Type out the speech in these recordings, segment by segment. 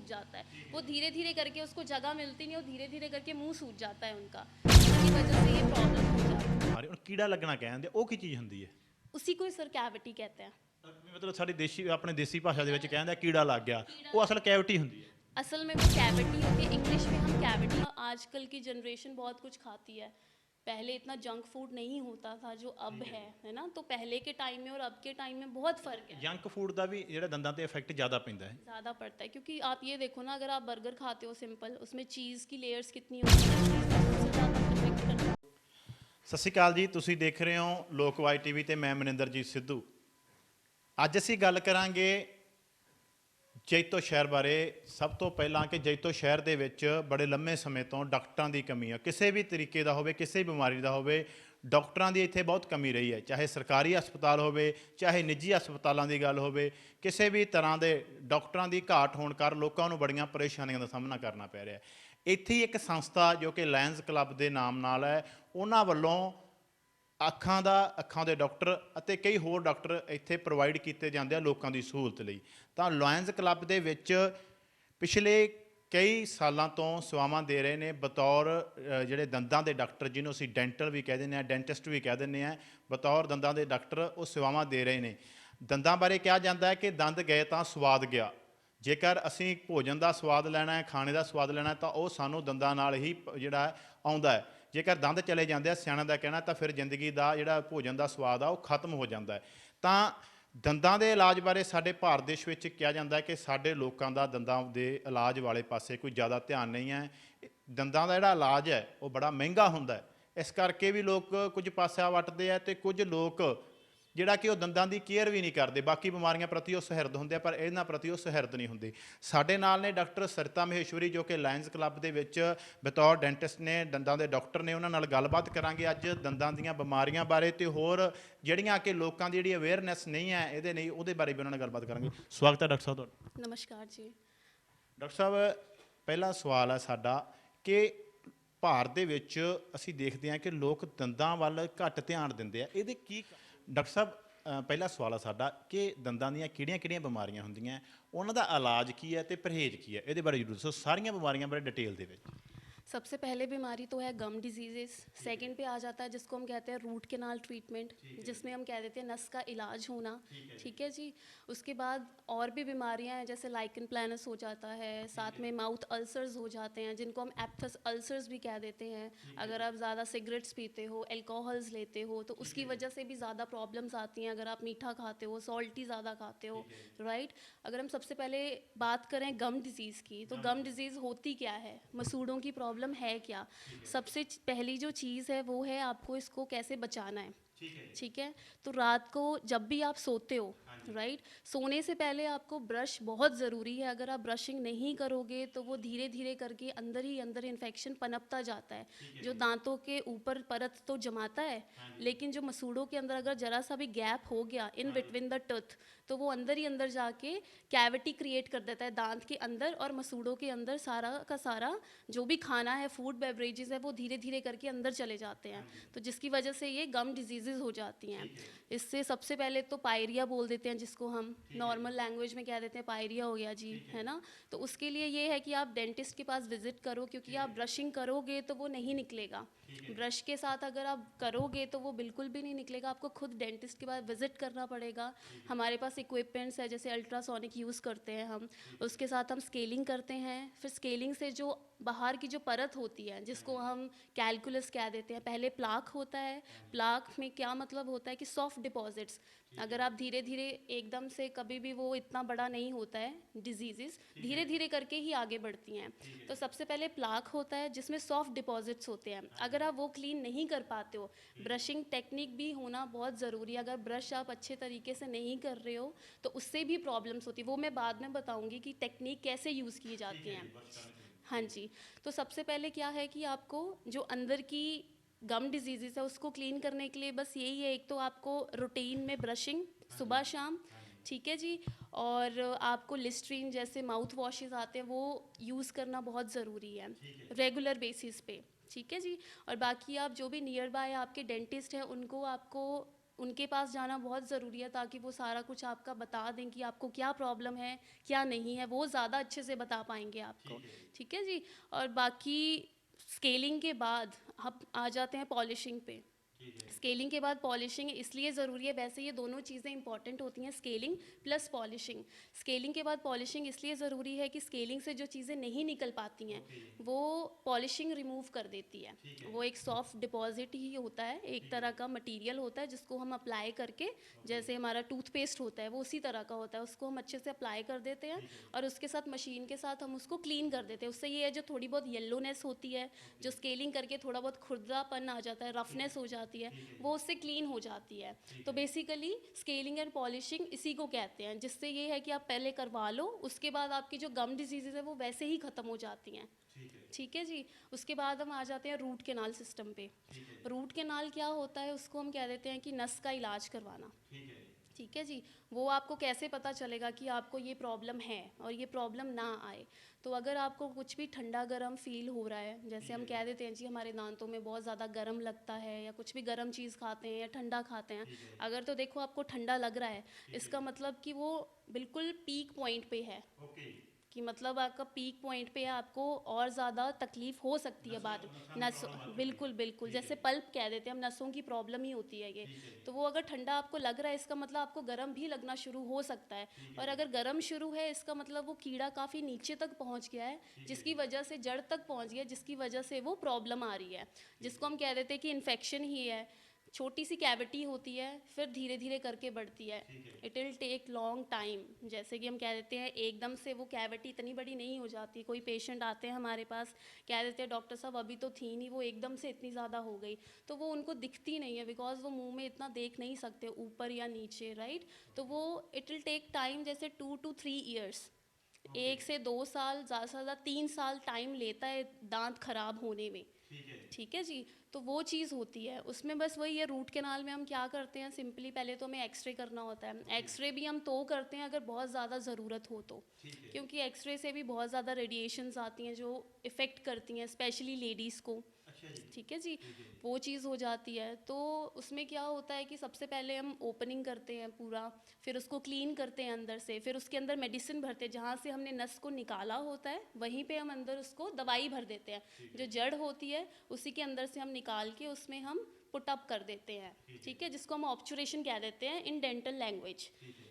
सूज जाता है, वो धीरे धीरे करके उसको जगह मिलती नहीं और धीरे धीरे करके मुंह सूज जाता है उनका, जिसकी वजह से ये प्रॉब्लम हो जाती है। और कीड़ा लगना ਕਹਿੰਦੇ ਉਹ ਕੀ ਚੀਜ਼ ਹੁੰਦੀ ਹੈ? उसी को सर कैविटी कहते हैं। ਮਤਲਬ ਸਾਡੀ ਦੇਸੀ ਆਪਣੇ ਦੇਸੀ ਭਾਸ਼ਾ ਦੇ ਵਿੱਚ ਕਹਿੰਦੇ ਕੀੜਾ ਲੱਗ ਗਿਆ, ਉਹ ਅਸਲ ਕੈਵਿਟੀ ਹੁੰਦੀ ਹੈ। असल में वो कैविटी होती है, इंग्लिश में हम कैविटी। आजकल की जनरेशन बहुत कुछ खाती है, पहले इतना जंक फूड नहीं होता था जो अब है ना। तो पहले के टाइम में और अब के टाइम में बहुत फ़र्क है। ਜੰਕ ਫੂਡ ਦਾ ਵੀ ਜਿਹੜਾ ਦੰਦਾਂ ਤੇ ਇਫੈਕਟ ਜ਼ਿਆਦਾ ਪੈਂਦਾ ਹੈ। ज़्यादा पड़ता है, क्योंकि आप ये देखो ना, अगर आप बर्गर खाते हो सिंपल, उसमें चीज़ की लेयर्स कितनी होती है, चीज़ का सबसे ज़्यादा इफेक्ट करता है। ਸਤਿ ਸ਼੍ਰੀ ਅਕਾਲ ਜੀ, ਤੁਸੀਂ ਦੇਖ ਰਹੇ ਹੋ ਲੋਕਵਾਈ ਟੀਵੀ ਤੇ ਮੈਂ ਮਨਿੰਦਰਜੀਤ ਸਿੱਧੂ। ਅੱਜ ਅਸੀਂ ਗੱਲ ਕਰਾਂਗੇ ਜੈਤੋ ਸ਼ਹਿਰ ਬਾਰੇ। ਸਭ ਤੋਂ ਪਹਿਲਾਂ ਕਿ ਜੈਤੋ ਸ਼ਹਿਰ ਦੇ ਵਿੱਚ ਬੜੇ ਲੰਮੇ ਸਮੇਂ ਤੋਂ ਡਾਕਟਰਾਂ ਦੀ ਕਮੀ ਆ, ਕਿਸੇ ਵੀ ਤਰੀਕੇ ਦਾ ਹੋਵੇ, ਕਿਸੇ ਬਿਮਾਰੀ ਦਾ ਹੋਵੇ, ਡਾਕਟਰਾਂ ਦੀ ਇੱਥੇ ਬਹੁਤ ਕਮੀ ਰਹੀ ਹੈ। ਚਾਹੇ ਸਰਕਾਰੀ ਹਸਪਤਾਲ ਹੋਵੇ, ਚਾਹੇ ਨਿੱਜੀ ਹਸਪਤਾਲਾਂ ਦੀ ਗੱਲ ਹੋਵੇ, ਕਿਸੇ ਵੀ ਤਰ੍ਹਾਂ ਦੇ ਡਾਕਟਰਾਂ ਦੀ ਘਾਟ ਹੋਣ ਕਾਰਨ ਲੋਕਾਂ ਨੂੰ ਬੜੀਆਂ ਪਰੇਸ਼ਾਨੀਆਂ ਦਾ ਸਾਹਮਣਾ ਕਰਨਾ ਪੈ ਰਿਹਾ। ਇੱਥੇ ਹੀ ਇੱਕ ਸੰਸਥਾ ਜੋ ਕਿ ਲਾਇਨਸ ਕਲੱਬ ਦੇ ਨਾਮ ਨਾਲ ਹੈ, ਉਹਨਾਂ ਵੱਲੋਂ ਅੱਖਾਂ ਦੇ ਡਾਕਟਰ ਅਤੇ ਕਈ ਹੋਰ ਡਾਕਟਰ ਇੱਥੇ ਪ੍ਰੋਵਾਈਡ ਕੀਤੇ ਜਾਂਦੇ ਆ ਲੋਕਾਂ ਦੀ ਸਹੂਲਤ ਲਈ। ਤਾਂ ਲਾਇਨਸ ਕਲੱਬ ਦੇ ਵਿੱਚ ਪਿਛਲੇ ਕਈ ਸਾਲਾਂ ਤੋਂ ਸੇਵਾਵਾਂ ਦੇ ਰਹੇ ਨੇ ਬਤੌਰ ਜਿਹੜੇ ਦੰਦਾਂ ਦੇ ਡਾਕਟਰ, ਜਿਹਨੂੰ ਅਸੀਂ ਡੈਂਟਲ ਵੀ ਕਹਿ ਦਿੰਦੇ ਹਾਂ, ਡੈਂਟਿਸਟ ਵੀ ਕਹਿ ਦਿੰਦੇ ਹਾਂ, ਬਤੌਰ ਦੰਦਾਂ ਦੇ ਡਾਕਟਰ ਉਹ ਸੇਵਾਵਾਂ ਦੇ ਰਹੇ ਨੇ। ਦੰਦਾਂ ਬਾਰੇ ਕਿਹਾ ਜਾਂਦਾ ਹੈ ਕਿ ਦੰਦ ਗਏ ਤਾਂ ਸਵਾਦ ਗਿਆ। ਜੇਕਰ ਅਸੀਂ ਭੋਜਨ ਦਾ ਸਵਾਦ ਲੈਣਾ ਹੈ, ਖਾਣੇ ਦਾ ਸਵਾਦ ਲੈਣਾ, ਤਾਂ ਉਹ ਸਾਨੂੰ ਦੰਦਾਂ ਨਾਲ ਹੀ ਜਿਹੜਾ ਆਉਂਦਾ ਹੈ। ਜੇਕਰ ਦੰਦ ਚਲੇ ਜਾਂਦੇ ਆ, ਸਿਆਣਿਆਂ ਦਾ ਕਹਿਣਾ, ਤਾਂ ਫਿਰ ਜ਼ਿੰਦਗੀ ਦਾ ਜਿਹੜਾ ਭੋਜਨ ਦਾ ਸਵਾਦ ਆ ਉਹ ਖਤਮ ਹੋ ਜਾਂਦਾ ਹੈ। ਤਾਂ ਦੰਦਾਂ ਦੇ ਇਲਾਜ ਬਾਰੇ ਸਾਡੇ ਭਾਰਤ ਦੇਸ਼ ਵਿੱਚ ਕਿਹਾ ਜਾਂਦਾ ਹੈ ਕਿ ਸਾਡੇ ਲੋਕਾਂ ਦਾ ਦੰਦਾਂ ਦੇ ਇਲਾਜ ਵਾਲੇ ਪਾਸੇ ਕੋਈ ਜ਼ਿਆਦਾ ਧਿਆਨ ਨਹੀਂ ਹੈ। ਦੰਦਾਂ ਦਾ ਜਿਹੜਾ ਇਲਾਜ ਹੈ ਉਹ ਬੜਾ ਮਹਿੰਗਾ ਹੁੰਦਾ ਹੈ, ਇਸ ਕਰਕੇ ਵੀ ਲੋਕ ਕੁਝ ਪਾਸਿਆਂ ਵੱਟਦੇ ਆ ਅਤੇ ਕੁਝ ਲੋਕ ਜਿਹੜਾ ਕਿ ਉਹ ਦੰਦਾਂ ਦੀ ਕੇਅਰ ਵੀ ਨਹੀਂ ਕਰਦੇ। ਬਾਕੀ ਬਿਮਾਰੀਆਂ ਪ੍ਰਤੀ ਉਹ ਸੁਹਿਰਦ ਹੁੰਦੇ ਆ, ਪਰ ਇਹਨਾਂ ਪ੍ਰਤੀ ਉਹ ਸੁਹਿਰਦ ਨਹੀਂ ਹੁੰਦੇ। ਸਾਡੇ ਨਾਲ ਨੇ ਡਾਕਟਰ ਸਰਿਤਾ ਮਹੇਸ਼ਵਰੀ, ਜੋ ਕਿ ਲਾਇਨਸ ਕਲੱਬ ਦੇ ਵਿੱਚ ਬਤੌਰ ਡੈਂਟਿਸਟ ਨੇ, ਦੰਦਾਂ ਦੇ ਡਾਕਟਰ ਨੇ। ਉਹਨਾਂ ਨਾਲ ਗੱਲਬਾਤ ਕਰਾਂਗੇ ਅੱਜ ਦੰਦਾਂ ਦੀਆਂ ਬਿਮਾਰੀਆਂ ਬਾਰੇ ਅਤੇ ਹੋਰ ਜਿਹੜੀਆਂ ਕਿ ਲੋਕਾਂ ਦੀ ਜਿਹੜੀ ਅਵੇਅਰਨੈਸ ਨਹੀਂ ਹੈ ਇਹਦੇ ਨਹੀਂ, ਉਹਦੇ ਬਾਰੇ ਵੀ ਉਹਨਾਂ ਨਾਲ ਗੱਲਬਾਤ ਕਰਾਂਗੇ। ਸਵਾਗਤ ਹੈ ਡਾਕਟਰ ਸਾਹਿਬ ਤੁਹਾਡਾ। नमस्कार जी। ਡਾਕਟਰ ਸਾਹਿਬ, ਪਹਿਲਾ ਸਵਾਲ ਹੈ ਸਾਡਾ ਕਿ ਭਾਰਤ ਦੇ ਵਿੱਚ ਅਸੀਂ ਦੇਖਦੇ ਹਾਂ ਕਿ ਲੋਕ ਦੰਦਾਂ ਵੱਲ ਘੱਟ ਧਿਆਨ ਦਿੰਦੇ ਆ, ਇਹਦੇ ਕੀ? ਡਾਕਟਰ ਸਾਹਿਬ, ਪਹਿਲਾ ਸਵਾਲ ਆ ਸਾਡਾ ਕਿ ਦੰਦਾਂ ਦੀਆਂ ਕਿਹੜੀਆਂ ਬਿਮਾਰੀਆਂ ਹੁੰਦੀਆਂ, ਉਹਨਾਂ ਦਾ ਇਲਾਜ ਕੀ ਹੈ ਅਤੇ ਪਰਹੇਜ਼ ਕੀ ਹੈ, ਇਹਦੇ ਬਾਰੇ ਜ਼ਰੂਰ ਦੱਸੋ, ਸਾਰੀਆਂ ਬਿਮਾਰੀਆਂ ਬਾਰੇ ਡਿਟੇਲ ਦੇ ਵਿੱਚ। सबसे पहले बीमारी तो है गम डिजीज़ेस। सेकंड पे आ जाता है जिसको हम कहते हैं रूट केनाल ट्रीटमेंट, जिसमें हम कह देते हैं नस का इलाज होना। ठीक है जी। उसके बाद और भी बीमारियां हैं, जैसे लाइकन प्लानस हो जाता है, साथ में माउथ अल्सर्स हो जाते हैं, जिनको हम एप्थस अल्सर्स भी कह देते हैं। अगर आप ज़्यादा सिगरेट्स पीते हो, एल्कोहल्स लेते हो, तो उसकी वजह से भी ज़्यादा प्रॉब्लम्स आती हैं। अगर आप मीठा खाते हो, सॉल्टी ज़्यादा खाते हो, राइट। अगर हम सबसे पहले बात करें गम डिजीज़ की, तो गम डिजीज़ होती क्या है, मसूड़ों की प्रॉब्लम है क्या। सबसे पहली जो चीज़ है वो है आपको इसको कैसे बचाना है। ठीक है। तो रात को जब भी आप सोते हो, राइट, सोने से पहले आपको ब्रश बहुत ज़रूरी है। अगर आप ब्रशिंग नहीं करोगे तो वो धीरे धीरे करके अंदर ही अंदर इन्फेक्शन पनपता जाता है, जो दांतों के ऊपर परत तो जमाता है, लेकिन जो मसूड़ों के अंदर अगर ज़रा सा भी गैप हो गया इन बिटवीन द टूथ, तो वो अंदर ही अंदर जाके कैविटी क्रिएट कर देता है दांत के अंदर, और मसूड़ों के अंदर सारा का सारा जो भी खाना है, फूड बेवरेजेस है, वो धीरे धीरे करके अंदर चले जाते हैं। तो जिसकी वजह से ये गम डिजीज़ हो जाती हैं। इससे सबसे पहले तो पायरिया बोल देते हैं, जिसको हम नॉर्मल लैंग्वेज में कह देते हैं पायरिया हो गया जी, है ना। तो उसके लिए ये है कि आप डेंटिस्ट के पास विजिट करो, क्योंकि आप ब्रशिंग करोगे तो वो नहीं निकलेगा। ब्रश के साथ अगर आप करोगे तो वो बिल्कुल भी नहीं निकलेगा, आपको खुद डेंटिस्ट के पास विजिट करना पड़ेगा। हमारे पास इक्विपमेंट्स है, जैसे अल्ट्रासोनिक यूज़ करते हैं हम, उसके साथ हम स्केलिंग करते हैं। फिर स्केलिंग से जो बाहर की जो परत होती है, जिसको हम कैलकुलस कह देते हैं, पहले प्लाक होता है। प्लाक में क्या मतलब होता है कि सॉफ्ट डिपॉजिट्स, अगर आप धीरे धीरे एकदम से कभी भी वो इतना बड़ा नहीं होता है, डिजीज़ धीरे धीरे करके ही आगे बढ़ती हैं। तो सबसे पहले प्लाक होता है जिसमें सॉफ्ट डिपॉजिट्स होते हैं। अगर आप वो क्लीन नहीं कर पाते हो, ब्रशिंग टेक्निक भी होना बहुत ज़रूरी है। अगर ब्रश आप अच्छे तरीके से नहीं कर रहे हो तो उससे भी प्रॉब्लम्स होती है, वो मैं बाद में बताऊँगी कि टेक्निक कैसे यूज़ की जाती हैं। हाँ जी। तो सबसे पहले क्या है कि आपको जो अंदर की गम डिजीज़ है उसको क्लीन करने के लिए बस यही है, एक तो आपको रूटीन में ब्रशिंग सुबह शाम, ठीक है जी, और आपको लिस्ट्रीन जैसे माउथ वॉशेस आते हैं वो यूज़ करना बहुत ज़रूरी है रेगुलर बेसिस पे। ठीक है जी। और बाकी आप जो भी नियर बाय आपके डेंटिस्ट हैं उनको आपको उनके पास जाना बहुत ज़रूरी है ताकि वो सारा कुछ आपका बता दें कि आपको क्या प्रॉब्लम है, क्या नहीं है, वो ज़्यादा अच्छे से बता पाएंगे आपको। ठीक है जी। और बाकी स्केलिंग के बाद हम आ जाते हैं पॉलिशिंग पे। स्केलिंग के बाद पॉलिशिंग इसलिए ज़रूरी है, वैसे ये दोनों चीज़ें इंपॉर्टेंट होती हैं, स्केलिंग प्लस पॉलिशिंग। स्केलिंग के बाद पॉलिशिंग इसलिए ज़रूरी है कि स्केलिंग से जो चीज़ें नहीं निकल पाती हैं वो पॉलिशिंग रिमूव कर देती है। वो एक सॉफ्ट डिपॉजिट ही होता है, एक तरह का मटेरियल होता है जिसको हम अप्लाई करके, जैसे हमारा टूथपेस्ट होता है वो उसी तरह का होता है, उसको हम अच्छे से अप्लाई कर देते हैं और उसके साथ मशीन के साथ हम उसको क्लीन कर देते हैं। उससे ये है जो थोड़ी बहुत येलोनेस होती है, जो स्केलिंग करके थोड़ा बहुत खुरदरापन आ जाता है, रफनेस हो जाती है, वो उससे क्लीन हो जाती है। तो बेसिकली स्केलिंग एंड पॉलिशिंग इसी को कहते हैं, जिससे ये है कि आप पहले करवा लो, उसके बाद आपकी जो गम डिजीज़ है वो वैसे ही ख़त्म हो जाती हैं। ठीक है जी। उसके बाद हम आ जाते हैं रूट कैनाल सिस्टम पे। रूट कैनाल क्या होता है, उसको हम कह देते हैं कि नस का इलाज करवाना। ठीक है जी। वो आपको कैसे पता चलेगा कि आपको ये प्रॉब्लम है और ये प्रॉब्लम ना आए। तो अगर आपको कुछ भी ठंडा गरम फील हो रहा है, जैसे हम कह देते हैं जी हमारे दांतों में बहुत ज़्यादा गरम लगता है, या कुछ भी गरम चीज़ खाते हैं या ठंडा खाते हैं, अगर तो देखो आपको ठंडा लग रहा है, इसका मतलब कि वो बिल्कुल पीक पॉइंट पे है, कि मतलब आपका पीक पॉइंट पे है, आपको और ज़्यादा तकलीफ़ हो सकती है बाद नस। बिल्कुल बिल्कुल, जैसे पल्प कह देते हैं हम, नसों की प्रॉब्लम ही होती है ये। तो वो अगर ठंडा आपको लग रहा है, इसका मतलब आपको गर्म भी लगना शुरू हो सकता है। और अगर गर्म शुरू है, इसका मतलब वो कीड़ा काफ़ी नीचे तक पहुंच गया है, जिसकी वजह से जड़ तक पहुंच गया, जिसकी वजह से वो प्रॉब्लम आ रही है, जिसको हम कह देते हैं कि इन्फेक्शन ही है। छोटी सी कैविटी होती है, फिर धीरे धीरे करके बढ़ती है। It will take long time. जैसे कि हम कह देते हैं एकदम से वो कैविटी इतनी बड़ी नहीं हो जाती। कोई पेशेंट आते हैं हमारे पास, कह देते हैं डॉक्टर साहब अभी तो थी नहीं, वो एकदम से इतनी ज़्यादा हो गई, तो वो उनको दिखती नहीं है, बिकॉज वो मुंह में इतना देख नहीं सकते ऊपर या नीचे, राइट। तो वो इट विल टेक टाइम, जैसे 2 to 3 ईयर्स, 1 से 2 साल, ज़्यादा से ज़्यादा 3 साल टाइम लेता है दांत खराब होने में। ठीक है जी। तो वो चीज़ होती है उसमें, बस वही है। रूट कैनाल में हम क्या करते हैं, सिंपली पहले तो हमें एक्सरे करना होता है। एक्सरे भी हम तो करते हैं अगर बहुत ज़्यादा ज़रूरत हो तो, क्योंकि एक्सरे से भी बहुत ज़्यादा रेडिएशंस आती हैं जो इफ़ेक्ट करती हैं स्पेशली लेडीज़ को। ठीक है जी। वो चीज़ हो जाती है। तो उसमें क्या होता है कि सबसे पहले हम ओपनिंग करते हैं पूरा, फिर उसको क्लीन करते हैं अंदर से, फिर उसके अंदर मेडिसिन भरते हैं। जहाँ से हमने नस को निकाला होता है वहीं पे हम अंदर उसको दवाई भर देते हैं, जो जड़ होती है उसी के अंदर से हम निकाल के उसमें हम पुट अप कर देते हैं। ठीक है, जिसको हम ऑब्चुरेशन कह देते हैं इन डेंटल लैंग्वेज।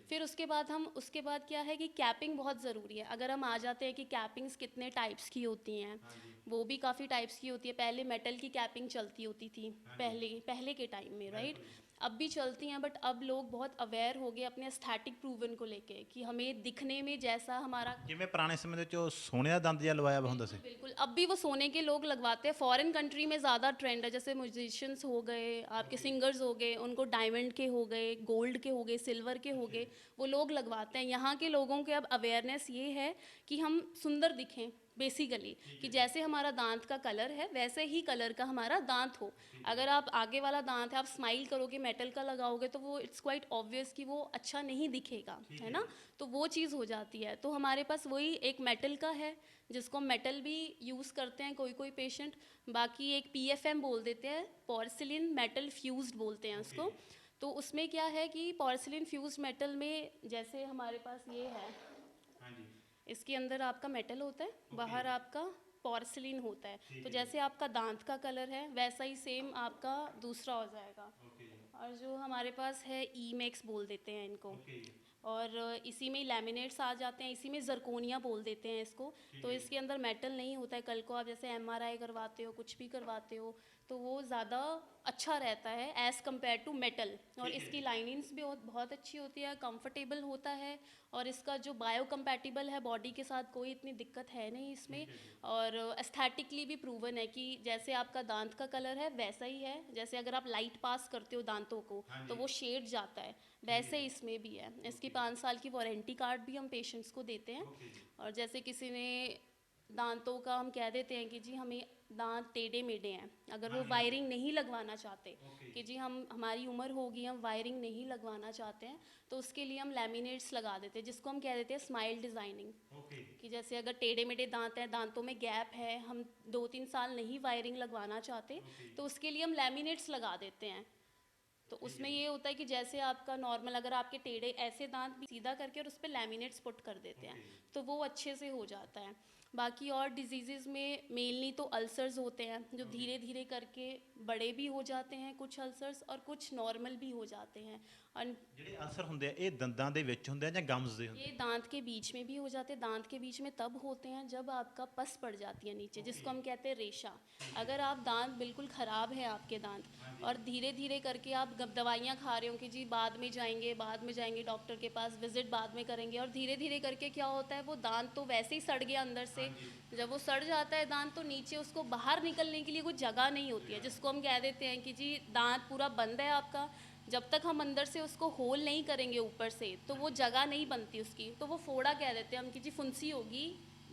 फिर उसके बाद क्या है कि कैपिंग बहुत ज़रूरी है। अगर हम आ जाते हैं कि कैपिंग्स कितने टाइप्स की होती हैं, वो भी काफ़ी टाइप्स की होती है। पहले मेटल की कैपिंग चलती होती थी, पहले के टाइम में, राइट। अब भी चलती हैं, बट अब लोग बहुत अवेयर हो गए अपने एस्थेटिक प्रूवन को लेके, कि हमें दिखने में जैसा हमारा, ਜਿਵੇਂ ਪੁਰਾਣੇ ਸਮੇਂ ਦੇ ਵਿੱਚ ਉਹ ਸੋਨੇ ਦਾ ਦੰਦ ਜਿਹਾ ਲਵਾਇਆ ਵਾ ਹੁੰਦਾ ਸੀ। बिल्कुल अब भी वो सोने के लोग लगवाते हैं। फॉरेन कंट्री में ज़्यादा ट्रेंड है, जैसे म्यूजिशियंस हो गए, आपके सिंगर्स हो गए, उनको डायमंड के हो गए, गोल्ड के हो गए, सिल्वर के हो गए, वो लोग लगवाते हैं। यहाँ के लोगों के अब अवेयरनेस ये है कि हम सुंदर दिखें बेसिकली, कि जैसे हमारा दांत का कलर है वैसे ही कलर का हमारा दांत हो। अगर आप आगे वाला दांत है, आप स्माइल करोगे, मेटल का लगाओगे, तो वो इट्स क्वाइट ऑब्वियस कि वो अच्छा नहीं दिखेगा, है ना। तो वो चीज़ हो जाती है। तो हमारे पास वही एक मेटल का है, जिसको मेटल भी यूज़ करते हैं कोई कोई पेशेंट। बाकी एक PFM बोल देते हैं, पोर्सिलिन मेटल फ्यूज्ड बोलते हैं उसको। तो उसमें क्या है कि पोर्सिलिन फ्यूज्ड मेटल में, जैसे हमारे पास ये है, इसके अंदर आपका मेटल होता है, बाहर आपका पोर्सिलिन होता है। तो जैसे आपका दांत का कलर है वैसा ही सेम आपका दूसरा हो जाएगा। और जो हमारे पास है ईमेक्स बोल देते हैं इनको, और इसी में लैमिनेट्स आ जाते हैं, इसी में जरकोनिया बोल देते हैं इसको। तो इसके अंदर मेटल नहीं होता है। कल को आप जैसे MRI करवाते हो, कुछ भी करवाते हो, तो वो ज़्यादा अच्छा रहता है एज़ कम्पेयर टू मेटल। और इसकी लाइनिंग्स भी बहुत अच्छी होती है, कंफर्टेबल होता है, और इसका जो बायो कंपैटिबल है बॉडी के साथ, कोई इतनी दिक्कत है नहीं इसमें। और एस्थेटिकली भी प्रूवन है कि जैसे आपका दांत का कलर है वैसा ही है। जैसे अगर आप लाइट पास करते हो दांतों को तो वो शेड जाता है, वैसे इसमें भी है। इसकी 5 साल की वारंटी कार्ड भी हम पेशेंट्स को देते हैं। और जैसे किसी ने दांतों का, हम कह देते हैं कि जी हमें दांत टेढ़े मेढ़े हैं, अगर वो वायरिंग नहीं लगवाना चाहते, कि जी हमारी उम्र होगी, हम वायरिंग नहीं लगवाना चाहते हैं, तो उसके लिए हम लैमिनेट्स लगा देते हैं, जिसको हम कह देते हैं स्माइल डिज़ाइनिंग। कि जैसे अगर टेढ़े मेढ़े दांत हैं, दांतों में गैप है, हम 2-3 साल नहीं वायरिंग लगवाना चाहते, तो उसके लिए हम लैमिनेट्स लगा देते हैं। तो उसमें ये होता है कि जैसे आपका नॉर्मल अगर आपके टेढ़े ऐसे दांत भी सीधा करके और उस पर लैमिनेट्स पुट कर देते हैं तो वो अच्छे से हो जाता है। बाकी और डिजीज़ में मेनली तो अल्सर्स होते हैं जो धीरे धीरे करके बड़े भी हो जाते हैं, कुछ अल्सर्स, और कुछ नॉर्मल भी हो जाते हैं। और ਜਿਹੜੇ ਅਲਸਰ ਹੁੰਦੇ ਆ ਇਹ ਦੰਦਾਂ ਦੇ ਵਿੱਚ ਹੁੰਦੇ ਆ ਜਾਂ ਗਮਸ ਦੇ ਹੁੰਦੇ ये दांत के बीच में भी हो जाते हैं। दांत के बीच में तब होते हैं जब आपका पस पड़ जाती है नीचे, जिसको हम कहते हैं रेशा। अगर आप दांत बिल्कुल ख़राब है आपके दांत और धीरे धीरे करके आप दवाइयाँ खा रहे हो कि जी बाद में जाएंगे डॉक्टर के पास, विजिट बाद में करेंगे, और धीरे धीरे करके क्या होता है वो दांत तो वैसे ही सड़ गया अंदर से। जब वो सड़ जाता है दांत तो नीचे उसको बाहर निकलने के लिए कोई जगह नहीं होती है, जिसको हम कह देते हैं कि जी दांत पूरा बंद है आपका। जब तक हम अंदर से उसको होल नहीं करेंगे ऊपर से तो वो जगह नहीं बनती उसकी, तो वो फोड़ा कह देते हैं हम कि जी फुंसी होगी,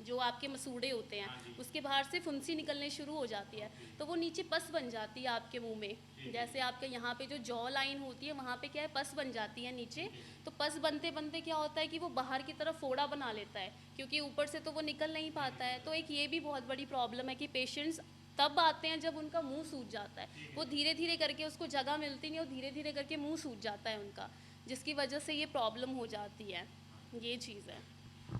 जो आपके मसूड़े होते हैं उसके बाहर से फुंसी निकलने शुरू हो जाती है, तो वो नीचे पस बन जाती है आपके मुंह में। जैसे आपके यहाँ पे जो जॉ लाइन होती है वहाँ पे क्या है, पस बन जाती है नीचे। तो पस बनते बनते क्या होता है कि वो बाहर की तरफ फोड़ा बना लेता है, क्योंकि ऊपर से तो वो निकल नहीं पाता है। तो एक ये भी बहुत बड़ी प्रॉब्लम है कि पेशेंट्स तब आते हैं जब उनका मुंह सूज जाता है। वो धीरे धीरे करके उसको जगह मिलती नहीं और धीरे धीरे करके मुंह सूज जाता है उनका, जिसकी वजह से ये प्रॉब्लम हो जाती है। ये चीज़ है।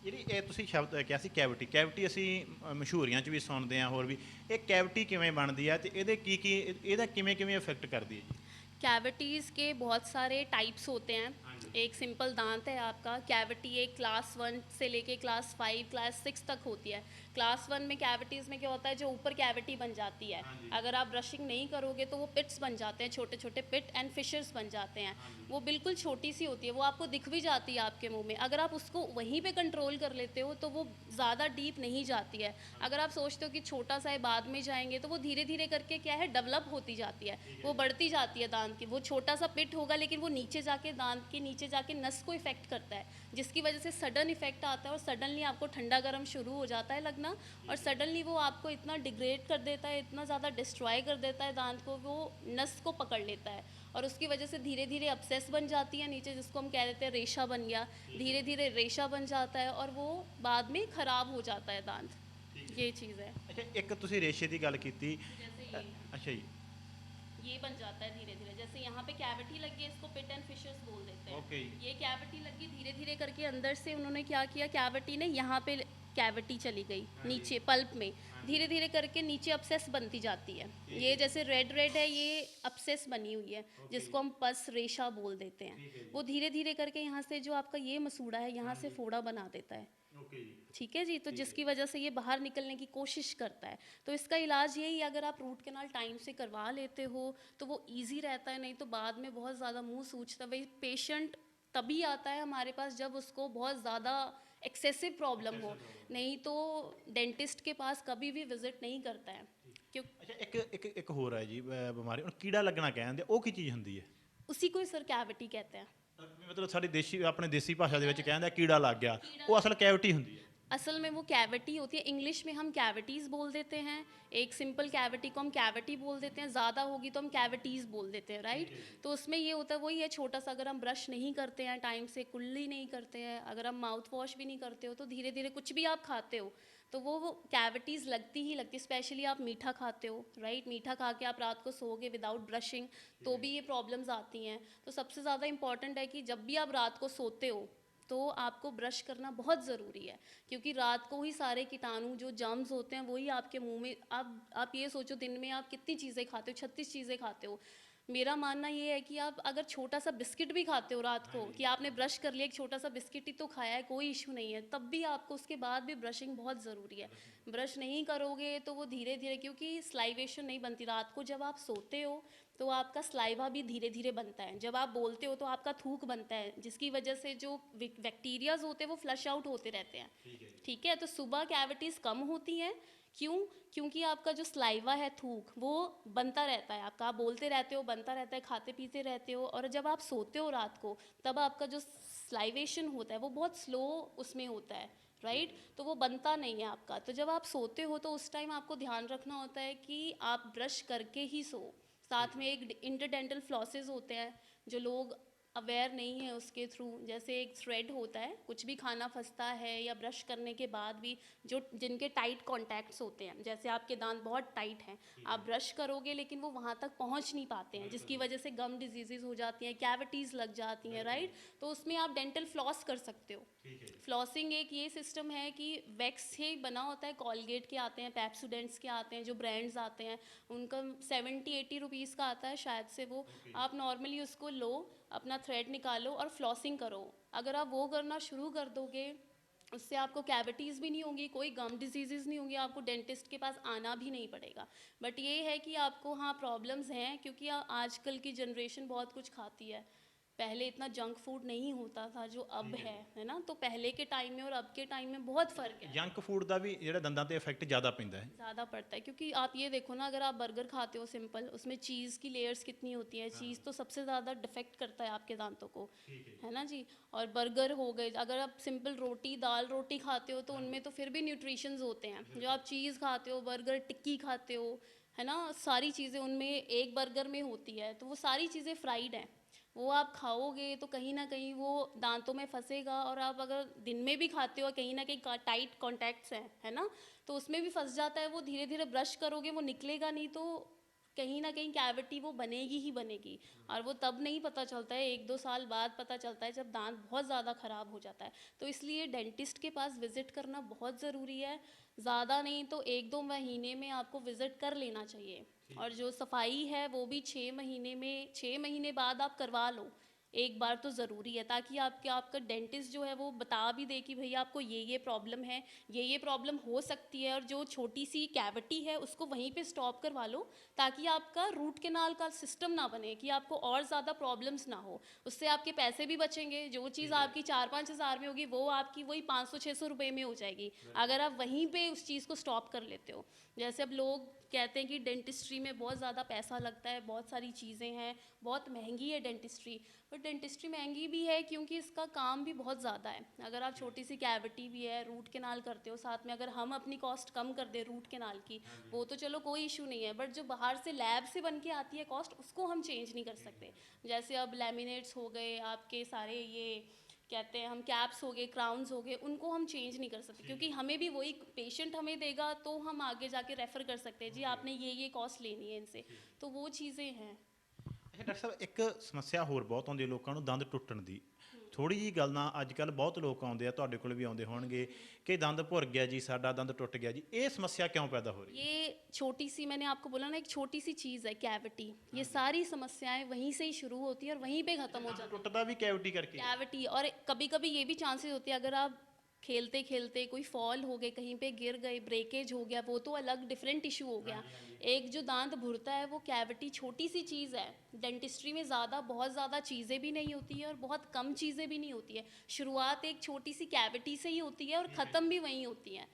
ਜਿਹੜੀ ਇਹ ਤੁਸੀਂ ਸ਼ਬਦ ਕਿਹਾ ਸੀ ਕੈਵਿਟੀ, ਕੈਵਿਟੀ ਅਸੀਂ ਮਸ਼ਹੂਰੀਆਂ 'ਚ ਵੀ ਸੁਣਦੇ ਹਾਂ ਹੋਰ ਵੀ, ਇਹ ਕੈਵਿਟੀ ਕਿਵੇਂ ਬਣਦੀ ਆ ਤੇ ਇਹਦੇ ਕੀ ਕੀ ਇਹਦਾ ਕਿਵੇਂ ਕਿਵੇਂ ਇਫੈਕਟ करती है जी? कैविटीज़ के बहुत सारे टाइप्स होते हैं। एक सिंपल दांत है आपका, कैविटी एक क्लास 1 से लेके क्लास 5 क्लास 6 तक होती है। क्लास 1 में कैविटीज़ में क्या होता है, जो ऊपर कैविटी बन जाती है, अगर आप ब्रशिंग नहीं करोगे तो वो पिट्स बन जाते हैं, छोटे छोटे पिट एंड फिशर्स बन जाते हैं। वो बिल्कुल छोटी सी होती है, वो आपको दिख भी जाती है आपके मुंह में। अगर आप उसको वहीं पे कंट्रोल कर लेते हो तो वो ज़्यादा डीप नहीं जाती है। अगर आप सोचते हो कि छोटा सा है बाद में जाएंगे, तो वो धीरे धीरे करके क्या है डेवलप होती जाती है, वो बढ़ती जाती है दांत की। वो छोटा सा पिट होगा लेकिन वो नीचे जाके दांत के नीचे जाके नस को इफेक्ट करता है, जिसकी वजह से सडन इफेक्ट आता है और सडनली आपको ठंडा गर्म शुरू हो जाता है लगना, और सडनली वो आपको इतना डिग्रेड कर देता है, इतना ज़्यादा डिस्ट्रॉय कर देता है दांत को, वो नस को पकड़ लेता है और उसकी वजह से धीरे धीरे अपसेस बन जाती है नीचे, जिसको हम कह देते हैं रेशा बन गया। धीरे धीरे रेशा बन जाता है और वो बाद में ख़राब हो जाता है दांत। ये चीज़ है। ਅੱਛਾ, ਇੱਕ ਤੁਸੀਂ ਰੇਸ਼ੇ ਦੀ ਗੱਲ ਕੀਤੀ। जैसे ਅੱਛਾ जी, ये बन जाता है धीरे धीरे, जैसे यहाँ पे कैविटी लगी है, इसको पिट एंड फिशर्स बोल देते हैं। ओके। ये कैविटी लगी, धीरे धीरे करके अंदर से उन्होंने क्या किया, कैविटी ने यहाँ पे कैविटी चली गई नीचे पल्प में, धीरे धीरे करके नीचे अपसेस बनती जाती है। ये जैसे रेड रेड है, ये अपसेस बनी हुई है, जिसको हम पस रेशा बोल देते हैं। वो धीरे धीरे करके यहाँ से जो आपका ये मसूड़ा है यहाँ से फोड़ा बना देता है। ओके जी। ठीक है जी, तो जिसकी वजह से ये बाहर निकलने की कोशिश करता है। तो इसका इलाज यही है, अगर आप रूट कैनाल टाइम से करवा लेते हो तो वो इजी रहता है, नहीं तो बाद में बहुत ज़्यादा मुंह सूजता है। वही पेशेंट तभी आता है हमारे पास जब उसको बहुत ज़्यादा एक्सेसिव प्रॉब्लम हो, नहीं तो डेंटिस्ट के पास कभी भी विजिट नहीं करता है। क्यों ਅੱਛਾ, ਇੱਕ ਹੋਰ ਹੈ ਜੀ ਬਿਮਾਰੀ, ਉਹਨੂੰ ਕੀੜਾ ਲੱਗਣਾ ਕਹਿੰਦੇ, ਉਹ ਕੀ ਚੀਜ਼ ਹੁੰਦੀ ਹੈ? उसी को ही सर कैविटी कहते हैं। ਮਤਲਬ ਸਾਡੀ ਆਪਣੇ ਦੇਸੀ ਭਾਸ਼ਾ ਦੇ ਵਿੱਚ ਕਹਿੰਦੇ ਆ ਕੀੜਾ ਲੱਗ ਗਿਆ, ਉਹ ਅਸਲ ਕੈਵਿਟੀ ਹੁੰਦੀ ਹੈ। असल में वो कैविटी होती है, इंग्लिश में हम कैविटीज़ बोल देते हैं। एक सिंपल कैविटी को हम कैविटी बोल देते हैं, ज़्यादा होगी तो हम कैविटीज़ बोल देते हैं, राइट। तो उसमें ये होता है, वही है छोटा सा, अगर हम ब्रश नहीं करते हैं टाइम से, कुल्ली नहीं करते हैं, अगर हम माउथ वॉश भी नहीं करते हो, तो धीरे धीरे कुछ भी आप खाते हो तो वो कैविटीज़ लगती ही लगती है। स्पेशली आप मीठा खाते हो, राइट, मीठा खा के आप रात को सोओगे विदाउट ब्रशिंग तो भी ये प्रॉब्लम्स आती हैं। तो सबसे ज़्यादा इंपॉर्टेंट है कि जब भी आप रात को सोते हो तो आपको ब्रश करना बहुत ज़रूरी है, क्योंकि रात को ही सारे कीटाणु जो जर्म्स होते हैं वही आपके मुंह में, आप ये सोचो दिन में आप कितनी चीज़ें खाते हो, 36 चीज़ें खाते हो। मेरा मानना ये है कि आप अगर छोटा सा बिस्किट भी खाते हो रात को, कि आपने ब्रश कर लिया, एक छोटा सा बिस्किट ही तो खाया है, कोई इशू नहीं है, तब भी आपको उसके बाद भी ब्रशिंग बहुत ज़रूरी है। ब्रश नहीं करोगे तो वो धीरे धीरे, क्योंकि स्लाइवेशन नहीं बनती रात को, जब आप सोते हो तो आपका स्लाइवा भी धीरे धीरे बनता है, जब आप बोलते हो तो आपका थूक बनता है, जिसकी वजह से जो बैक्टीरियाज होते हैं वो फ्लश आउट होते रहते हैं। ठीक है, तो सुबह कैविटीज़ कम होती हैं। क्यों? क्योंकि आपका जो स्लाइवा है, थूक, वो बनता रहता है आपका, आप बोलते रहते हो, बनता रहता है, खाते पीते रहते हो, और जब आप सोते हो रात को तब आपका जो स्लाइवेशन होता है वो बहुत स्लो उसमें होता है, राइट, तो वो बनता नहीं है आपका। तो जब आप सोते हो तो उस टाइम आपको ध्यान रखना होता है कि आप ब्रश करके ही सो। साथ में एक इंटरडेंटल फ्लॉसेस होते हैं जो लोग अवेयर नहीं है उसके थ्रू, जैसे एक थ्रेड होता है, कुछ भी खाना फंसता है या ब्रश करने के बाद भी जो जिनके टाइट कॉन्टैक्ट्स होते हैं, जैसे आपके दांत बहुत टाइट हैं, आप ब्रश करोगे लेकिन वो वहाँ तक पहुँच नहीं पाते हैं, जिसकी वजह से गम डिजीज़ हो जाती हैं, कैविटीज़ लग जाती हैं, राइट। तो उसमें आप डेंटल फ्लॉस कर सकते हो। फ्लॉसिंग एक ये सिस्टम है कि वैक्स से बना होता है, कॉलगेट के आते हैं, पेप्सोडेंट्स के आते हैं, जो ब्रांड्स आते हैं उनका 70-80 रुपीज़ का आता है शायद से वो। आप नॉर्मली उसको लो, अपना थ्रेड निकालो और फ्लॉसिंग करो। अगर आप वो करना शुरू कर दोगे, उससे आपको कैविटीज़ भी नहीं होंगी, कोई गम डिजीज़ नहीं होंगी, आपको डेंटिस्ट के पास आना भी नहीं पड़ेगा। बट ये है कि आपको हाँ प्रॉब्लम्स हैं, क्योंकि आजकल की जनरेशन बहुत कुछ खाती है। पहले इतना जंक फूड नहीं होता था जो अब है ना। तो पहले के टाइम में और अब के टाइम में बहुत फ़र्क है, ਜੰਕ ਫੂਡ ਦਾ ਵੀ ਜਿਹੜਾ ਦੰਦਾਂ ਤੇ ਇਫੈਕਟ ਜ਼ਿਆਦਾ ਪੈਂਦਾ ਹੈ। ज़्यादा पड़ता है। क्योंकि आप ये देखो ना, अगर आप बर्गर खाते हो सिंपल, उसमें चीज़ की लेयर्स कितनी होती है, चीज़ तो सबसे ज़्यादा डिफेक्ट करता है आपके दांतों को, है ना जी। और बर्गर हो गए, अगर आप सिंपल रोटी दाल रोटी खाते हो तो उनमें तो फिर भी न्यूट्रिशंस होते हैं। जो आप चीज़ खाते हो, बर्गर टिक्की खाते हो, है ना, सारी चीज़ें उनमें एक बर्गर में होती है, तो वो सारी चीज़ें फ्राइड हैं। वो आप खाओगे तो कहीं ना कहीं वो दांतों में फंसेगा, और आप अगर दिन में भी खाते हो कहीं ना कहीं टाइट कॉन्टैक्ट्स हैं, है ना, तो उसमें भी फंस जाता है वो। धीरे धीरे ब्रश करोगे वो निकलेगा नहीं, तो कहीं ना कहीं कैविटी वो बनेगी ही बनेगी। और वो तब नहीं पता चलता है, 1-2 साल बाद पता चलता है, जब दांत बहुत ज़्यादा ख़राब हो जाता है। तो इसलिए डेंटिस्ट के पास विज़िट करना बहुत ज़रूरी है। ज़्यादा नहीं तो 1-2 महीने में आपको विज़िट कर लेना चाहिए। और जो सफाई है वो भी 6 महीने बाद आप करवा लो एक बार, तो ज़रूरी है, ताकि आपका डेंटिस्ट जो है वो बता भी दे कि भैया आपको ये प्रॉब्लम है, ये प्रॉब्लम हो सकती है, और जो छोटी सी कैविटी है उसको वहीं पे स्टॉप करवा लो, ताकि आपका रूट कैनाल का सिस्टम ना बने, कि आपको और ज़्यादा प्रॉब्लम्स ना हो। उससे आपके पैसे भी बचेंगे, जो चीज़ आपकी 4-5 हज़ार में होगी वो आपकी वही 500-600 रुपये में हो जाएगी, अगर आप वहीं पे उस चीज़ को स्टॉप कर लेते हो। जैसे अब लोग कहते हैं कि डेंटिस्ट्री में बहुत ज़्यादा पैसा लगता है, बहुत सारी चीज़ें हैं, बहुत महंगी है डेंटिस्ट्री। बट डेंटिस्ट्री महंगी भी है क्योंकि इसका काम भी बहुत ज़्यादा है। अगर आप छोटी सी कैविटी भी है, रूट कैनाल करते हो, साथ में अगर हम अपनी कॉस्ट कम कर दें रूट कैनाल की, वो तो चलो कोई इशू नहीं है, बट जो बाहर से लैब से बन के आती है कॉस्ट, उसको हम चेंज नहीं कर सकते। जैसे अब लैमिनेट्स हो गए आपके सारे, ये कहते हैं हम कैप्स हो गए, क्राउन्स हो गए, उनको हम चेंज नहीं कर सकते, क्योंकि हमें भी वही पेशेंट हमें देगा तो हम आगे जाके रेफ़र कर सकते हैं, जी आपने ये कॉस्ट लेनी है इनसे। तो वो चीज़ें हैं। ਅੱਛਾ ਡਾਕਟਰ ਸਾਹਿਬ, ਇੱਕ ਸਮੱਸਿਆ ਹੋਰ ਬਹੁਤ ਆਉਂਦੀ ਹੈ ਲੋਕਾਂ ਨੂੰ, ਦੰਦ ਟੁੱਟਣ ਦੀ। ਥੋੜੀ ਜੀ ਗੱਲ ਨਾਲ ਅੱਜ ਕੱਲ੍ਹ ਬਹੁਤ ਲੋਕ ਆਉਂਦੇ ਆ, ਤੁਹਾਡੇ ਕੋਲ ਵੀ ਆਉਂਦੇ ਹੋਣਗੇ, ਕਿ ਦੰਦ ਭੁਰ ਗਿਆ ਜੀ, ਸਾਡਾ ਦੰਦ ਟੁੱਟ ਗਿਆ ਜੀ। ਇਹ ਸਮੱਸਿਆ ਕਿਉਂ ਪੈਦਾ ਹੋ ਰਹੀ ਹੈ? ये छोटी सी, मैंने आपको बोला ना, एक छोटी सी चीज़ है कैविटी, ये सारी समस्याएं वहीं से ही शुरू होती है और वहीं पे ख़त्म हो जाती है। ਟੁੱਟਦਾ ਵੀ ਕੈਵਿਟੀ ਕਰਕੇ ਹੈ। कैविटी, और कभी कभी ये भी चांसेस होते हैं, अगर आप खेलते खेलते कोई फॉल हो गए, कहीं पे गिर गए, ब्रेकेज हो गया, वो तो अलग डिफरेंट इशू हो गया। एक जो दांत भुरता है वो कैविटी छोटी सी चीज़ है। डेंटिस्ट्री में बहुत ज़्यादा चीज़ें भी नहीं होती है और बहुत कम चीज़ें भी नहीं होती है। शुरुआत एक छोटी सी कैविटी से ही होती है और ख़त्म भी वहीं होती है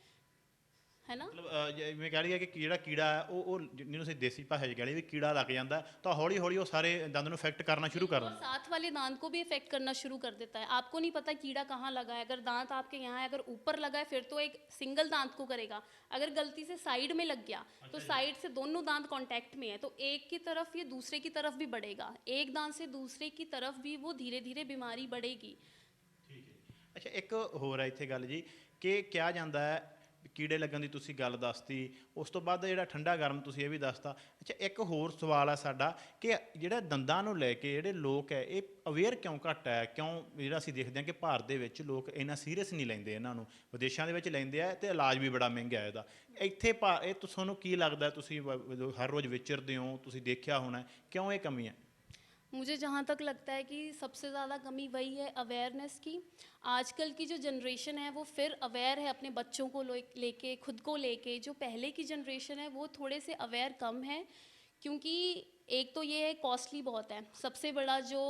ना। ਮਤਲਬ ਜਿਵੇਂ ਕਹਿ ਲਈਏ ਕਿ ਜਿਹੜਾ ਕੀੜਾ ਹੈ ਉਹ ਜਿਹਨੂੰ ਅਸੀਂ ਦੇਸੀ ਭਾਸ਼ਾ 'ਚ ਕਹਿ ਲਈਏ ਵੀ ਕੀੜਾ ਲੱਗ ਜਾਂਦਾ, ਤਾਂ ਹੌਲੀ ਹੌਲੀ ਉਹ ਸਾਰੇ ਦੰਦ ਨੂੰ ਇਫੈਕਟ ਕਰਨਾ ਸ਼ੁਰੂ ਕਰ और ਦਿੰਦਾ। साथ वाले दांत को भी इफेक्ट करना शुरू कर देता है। आपको नहीं पता कीड़ा कहाँ लगा है। अगर दांत आपके यहाँ है, अगर ऊपर लगा है फिर तो एक सिंगल दांत को करेगा, अगर गलती से साइड में लग गया तो साइड से दोनों दांत कांटेक्ट में है तो एक की तरफ ये दूसरे की तरफ भी बढ़ेगा, एक दांत से दूसरे की तरफ भी वो धीरे धीरे बीमारी बढ़ेगी। ਅੱਛਾ, ਇੱਕ ਹੋਰ ਹੈ ਇੱਥੇ ਗੱਲ ਜੀ, ਕਿ ਕਿਹਾ ਜਾਂਦਾ ਹੈ ਵੀ ਕੀੜੇ ਲੱਗਣ ਦੀ ਤੁਸੀਂ ਗੱਲ ਦੱਸਤੀ, ਉਸ ਤੋਂ ਬਾਅਦ ਜਿਹੜਾ ਠੰਡਾ ਗਰਮ ਤੁਸੀਂ ਇਹ ਵੀ ਦੱਸਤਾ। ਅੱਛਾ, ਇੱਕ ਹੋਰ ਸਵਾਲ ਆ ਸਾਡਾ, ਕਿ ਜਿਹੜਾ ਦੰਦਾਂ ਨੂੰ ਲੈ ਕੇ ਜਿਹੜੇ ਲੋਕ ਹੈ ਇਹ ਅਵੇਅਰ ਕਿਉਂ ਘੱਟ ਹੈ? ਕਿਉਂ ਜਿਹੜਾ ਅਸੀਂ ਦੇਖਦੇ ਹਾਂ ਕਿ ਭਾਰਤ ਦੇ ਵਿੱਚ ਲੋਕ ਇੰਨਾ ਸੀਰੀਅਸ ਨਹੀਂ ਲੈਂਦੇ ਇਹਨਾਂ ਨੂੰ, ਵਿਦੇਸ਼ਾਂ ਦੇ ਵਿੱਚ ਲੈਂਦੇ ਆ ਅਤੇ ਇਲਾਜ ਵੀ ਬੜਾ ਮਹਿੰਗਾ ਹੈ ਇਹਦਾ। ਇੱਥੇ ਇਹ ਤੁਹਾਨੂੰ ਕੀ ਲੱਗਦਾ, ਤੁਸੀਂ ਹਰ ਰੋਜ਼ ਵਿਚਰਦੇ ਹੋ, ਤੁਸੀਂ ਦੇਖਿਆ ਹੋਣਾ, ਕਿਉਂ ਇਹ ਕਮੀ ਹੈ? मुझे जहाँ तक लगता है कि सबसे ज़्यादा कमी वही है अवेयरनेस की। आजकल की जो जनरेशन है वो फिर अवेयर है अपने बच्चों को लेके, खुद को लेके। जो पहले की जनरेशन है वो थोड़े से अवेयर कम है, क्योंकि एक तो ये है कॉस्टली बहुत है। सबसे बड़ा जो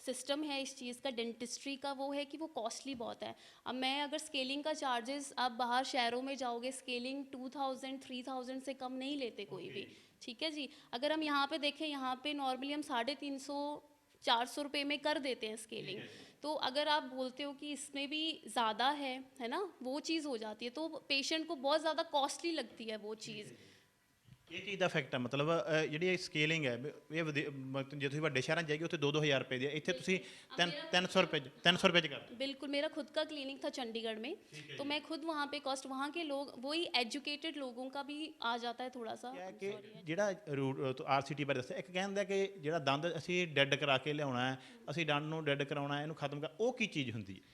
सिस्टम है इस चीज़ का डेंटिस्ट्री का वो है कि वो कॉस्टली बहुत है। अब मैं अगर स्केलिंग का चार्जेस, आप बाहर शहरों में जाओगे स्केलिंग 2000-3000 से कम नहीं लेते कोई भी, ठीक है जी। अगर हम यहाँ पे देखें, यहाँ पे नॉर्मली हम 350-400 रुपये में कर देते हैं स्केलिंग। तो अगर आप बोलते हो कि इसमें भी ज़्यादा है ना, वो चीज़ हो जाती है, तो पेशेंट को बहुत ज़्यादा कॉस्टली लगती है वो चीज़। ਇਹ ਚੀਜ਼ ਦਾ ਫੈਕਟ ਹੈ ਮਤਲਬ ਜਿਹੜੀ ਇਹ ਸਕੇਲਿੰਗ ਹੈ ਇਹ ਮਤਲਬ ਜੇ ਤੁਸੀਂ ਵੱਡੇ ਸ਼ਹਿਰਾਂ 'ਚ ਜਾਈਏ ਉੱਥੇ 2-2000 ਰੁਪਏ ਦੀ ਹੈ, ਇੱਥੇ ਤੁਸੀਂ 300 ਰੁਪਏ 300 रुपए कर बिल्कुल, मेरा खुद का क्लिनिक था चंडीगढ़ में, तो मैं खुद वहाँ पे कॉस्ट, वहाँ के लोग वही एजुकेटेड लोगों का भी आ जाता है थोड़ा सा। ਹੈ ਕਿ ਜਿਹੜਾ ਆਰਸੀਟੀ ਬਾਰੇ ਦੱਸਿਆ, ਇੱਕ ਕਹਿੰਦਾ ਕਿ ਜਿਹੜਾ ਦੰਦ ਅਸੀਂ ਡੈੱਡ ਕਰਾ ਕੇ ਲਿਆਉਣਾ ਹੈ, ਅਸੀਂ ਦੰਦ ਨੂੰ ਡੈੱਡ ਕਰਾਉਣਾ ਹੈ, ਇਹਨੂੰ ਖਤਮ ਕਰ, ਉਹ ਕੀ ਚੀਜ਼ ਹੁੰਦੀ ਹੈ?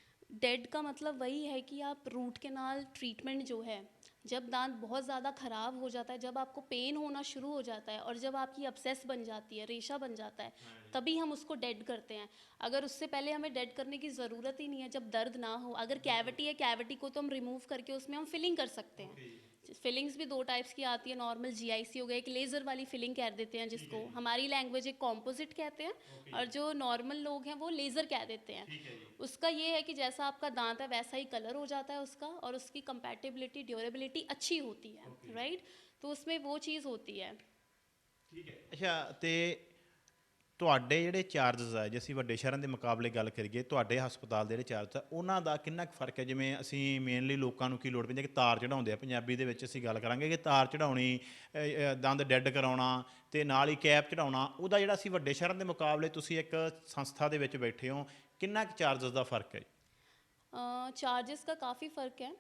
डेड का मतलब वही है कि आप रूट केनाल ट्रीटमेंट जो है, जब दांत बहुत ज़्यादा ख़राब हो जाता है, जब आपको पेन होना शुरू हो जाता है और जब आपकी अब्सेस बन जाती है, रेशा बन जाता है, तभी हम उसको डेड करते हैं। अगर उससे पहले हमें डेड करने की ज़रूरत ही नहीं है, जब दर्द ना हो। अगर कैविटी है, कैविटी को तो हम रिमूव करके उसमें हम फिलिंग कर सकते हैं। फिलिंग्स भी 2 टाइप्स की आती है, नॉर्मल जीआईसी हो गया, एक लेज़र वाली फिलिंग कह देते हैं जिसको, हमारी लैंग्वेज एक कॉम्पोजिट कहते हैं और जो नॉर्मल लोग हैं वो लेज़र कह देते हैं। उसका ये है कि जैसा आपका दांत है वैसा ही कलर हो जाता है उसका, और उसकी कंपैटिबिलिटी, ड्यूरेबिलिटी अच्छी होती है, राइट। तो उसमें वो चीज़ होती है। ਠੀਕ ਹੈ। ਅੱਛਾ, ਤੇ ਤੁਹਾਡੇ ਜਿਹੜੇ ਚਾਰजेस ਆ, ਜੇ ਅਸੀਂ ਵੱਡੇ ਸ਼ਹਿਰਾਂ ਦੇ ਮੁਕਾਬਲੇ ਗੱਲ ਕਰੀਏ, ਤੁਹਾਡੇ ਹਸਪਤਾਲ ਦੇ ਜਿਹੜੇ ਚਾਰਜ ਆ ਉਹਨਾਂ ਦਾ ਕਿੰਨਾ ਕੁ ਫਰਕ ਹੈ? ਜਿਵੇਂ ਅਸੀਂ ਮੇਨਲੀ ਲੋਕਾਂ ਨੂੰ ਕੀ ਲੋੜ ਪੈਂਦੀ ਹੈ ਕਿ ਤਾਰ ਚੜਾਉਂਦੇ ਆ, ਪੰਜਾਬੀ ਦੇ ਵਿੱਚ ਅਸੀਂ ਗੱਲ ਕਰਾਂਗੇ ਕਿ ਤਾਰ ਚੜਾਉਣੀ, ਦੰਦ ਡੈੱਡ ਕਰਾਉਣਾ ਤੇ ਨਾਲ ਹੀ ਕੈਪ ਚੜਾਉਣਾ, ਉਹਦਾ ਜਿਹੜਾ ਅਸੀਂ ਵੱਡੇ ਸ਼ਹਿਰਾਂ ਦੇ ਮੁਕਾਬਲੇ, ਤੁਸੀਂ ਇੱਕ ਸੰਸਥਾ ਦੇ ਵਿੱਚ ਬੈਠੇ ਹੋ, ਕਿੰਨਾ ਕੁ ਚਾਰजेस ਦਾ ਫਰਕ ਹੈ? चार्जेस का काफ़ी फ़र्क है,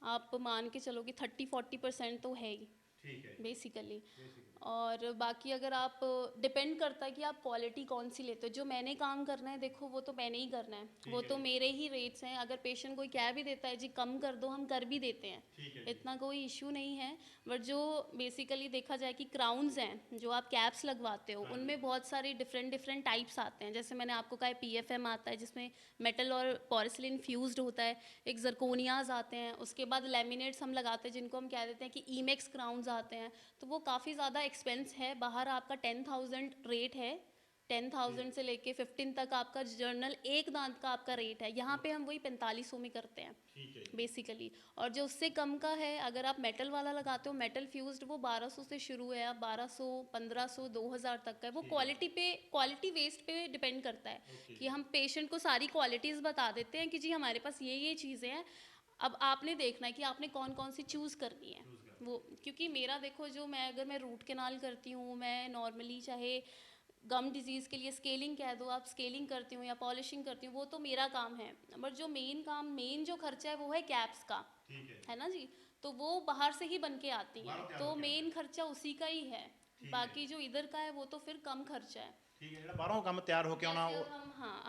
आप मान के चलो कि 30-40% तो है ही, ठीक है, बेसिकली। और बाकी अगर आप, डिपेंड करता है कि आप क्वालिटी कौन सी लेते हो। जो मैंने काम करना है देखो वो तो मैंने ही करना है, वो तो मेरे ही रेट्स हैं। अगर पेशेंट कोई कह भी देता है जी कम कर दो, हम कर भी देते हैं, इतना कोई इशू नहीं है। बट जो बेसिकली देखा जाए कि क्राउन्स हैं जो आप कैप्स लगवाते हो, उनमें बहुत सारे डिफरेंट टाइप्स आते हैं। जैसे मैंने आपको कहा PFM आता है जिसमें मेटल और पोर्सिलिन फ्यूज्ड होता है, एक जरकोनियाज आते हैं, उसके बाद लेमिनेट्स हम लगाते हैं जिनको हम कह देते हैं कि ईमेक्स क्राउन्स आते हैं। तो वो काफ़ी ज़्यादा एक्सपेंस है। बाहर आपका 10,000 रेट है, 10,000 से लेके 15 तक आपका जर्नल एक दांत का आपका रेट है। यहाँ पे हम वही 4500 में करते हैं बेसिकली। और जो उससे कम का है, अगर आप मेटल वाला लगाते हो, मेटल फ्यूज्ड, वो 1200 से शुरू है, आप 1200, 1500, 2000 तक का है। वो क्वालिटी वेस्ट पे डिपेंड करता है कि हम पेशेंट को सारी क्वालिटीज़ बता देते हैं कि जी हमारे पास ये चीज़ें हैं, अब आपने देखना है कि आपने कौन कौन सी चूज़ करनी है वो। क्योंकि मेरा देखो, जो अगर मैं रूट केनाल करती हूँ, मैं नॉर्मली चाहे गम डिजीज़ के लिए स्केलिंग कह दो, आप स्केलिंग करती हूँ या पॉलिशिंग करती हूँ, वो तो मेरा काम है। बट जो मेन जो खर्चा है वो है कैप्स का, है ना जी। तो वो बाहर से ही बन के आती हैं, तो मेन खर्चा उसी का ही है। बाकी जो इधर का है वो तो फिर कम खर्चा है। ठीक है, ਜਿਹੜਾ ਬਾਹਰੋਂ ਕੰਮ ਤਿਆਰ ਹੋ ਕੇ ਆਉਣਾ ਉਹ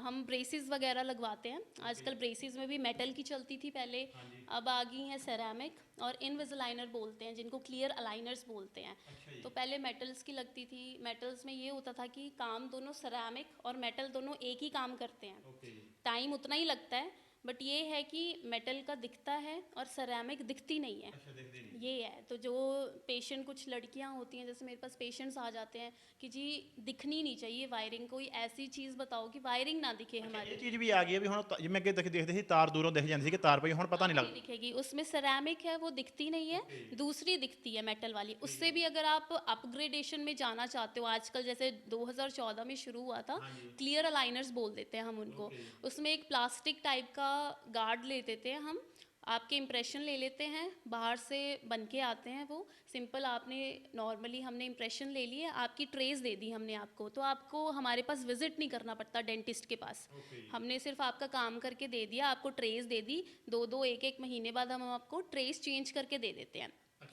हम ब्रेसेस वगैरह लगवाते हैं। आजकल ब्रेसेस में भी मेटल की चलती थी पहले, अब आ गई हैं सेरामिक और इनविजिलाइनर बोलते हैं जिनको, क्लियर अलाइनर्स बोलते हैं। तो पहले मेटल्स की लगती थी। मेटल्स में ये होता था कि काम दोनों सेरामिक और मेटल दोनों एक ही काम करते हैं, टाइम उतना ही लगता है, बट ये है कि मेटल का दिखता है और सेरामिक दिखती नहीं है। ये है। तो जो पेशेंट, कुछ लड़कियां होती हैं, जैसे मेरे पास पेशेंट्स आ जाते हैं कि जी दिखनी नहीं चाहिए वायरिंग, कोई ऐसी चीज़ बताओ कि वायरिंग ना दिखे हमारी। ਇਹ ਚੀਜ਼ ਵੀ ਆ ਗਈ ਹੈ ਵੀ ਹੁਣ ਜਿਵੇਂ ਅੱਗੇ ਦੇਖਦੇ ਸੀ ਤਾਰ ਦੂਰੋਂ ਦਿਖ ਜਾਂਦੀ ਸੀ ਕਿ ਤਾਰ ਪਈ, ਹੁਣ ਪਤਾ नहीं लगता, दिखेगी। उसमें सेरामिक है वो दिखती नहीं है, दूसरी दिखती है मेटल वाली। उससे भी अगर आप अपग्रेडेशन में जाना चाहते हो, आजकल जैसे 2014 में शुरू हुआ था, क्लियर अलाइनर्स बोल देते हैं हम उनको। उसमें एक प्लास्टिक टाइप का गार्ड ले देते हैं हम, आपके इम्प्रेशन ले लेते हैं, बाहर से बन के आते हैं वो सिंपल। आपने नॉर्मली, हमने इम्प्रेशन ले लिए, आपकी ट्रेस दे दी हमने आपको, तो आपको हमारे पास विजिट नहीं करना पड़ता डेंटिस्ट के पास। हमने सिर्फ आपका काम करके दे दिया, आपको ट्रेस दे दी, 2-2, 1-1 महीने बाद हम आपको ट्रेस चेंज करके दे देते हैं।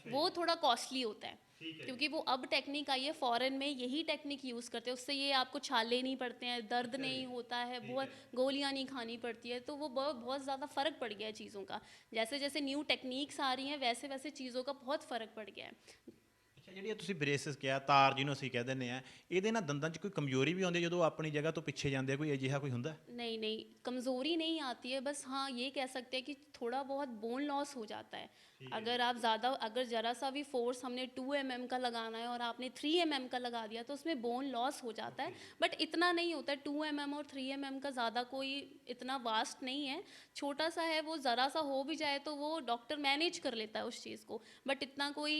वो थोड़ा कॉस्टली होता है क्योंकि वो अब टेक्निक आई है, फॉरेन में यही टेक्निक यूज़ करते हैं। उससे ये आपको छाले नहीं पड़ते हैं, दर्द नहीं होता है, बहुत गोलियां नहीं खानी पड़ती है। तो वो बहुत ज़्यादा फ़र्क पड़ गया है चीज़ों का। जैसे जैसे न्यू टेक्निक्स आ रही हैं वैसे वैसे चीज़ों का बहुत फ़र्क पड़ गया है। ਅੱਛਾ, ਜਿਹੜੀ ਤੁਸੀਂ ਬ੍ਰੇਸਿਸ ਕਿਹਾ, ਤਾਰ ਜਿਹਨੂੰ ਅਸੀਂ ਕਹਿ ਦਿੰਦੇ ਆ, ਇਹਦੇ ਨਾਲ ਦੰਦਾਂ 'ਚ ਕੋਈ ਕਮਜ਼ੋਰੀ ਵੀ ਆਉਂਦੀ ਜਦੋਂ ਆਪਣੀ ਜਗ੍ਹਾ ਤੋਂ ਪਿੱਛੇ ਜਾਂਦੇ ਆ, ਕੋਈ ਅਜਿਹਾ ਕੋਈ ਹੁੰਦਾ? नहीं, कमज़ोरी नहीं आती है, बस हाँ ये कह सकते हैं कि थोड़ा बहुत बोन लॉस हो जाता है। अगर आप ज़्यादा, अगर ज़रा सा भी फोर्स, हमने 2 mm का लगाना है और आपने 3 mm का लगा दिया, तो उसमें बोन लॉस हो जाता है। बट इतना नहीं होता है, 2 mm और 3 mm का ज़्यादा कोई इतना वास्ट नहीं है, छोटा सा है वो। ज़रा सा हो भी जाए तो वो डॉक्टर मैनेज कर लेता है उस चीज़ को, बट इतना कोई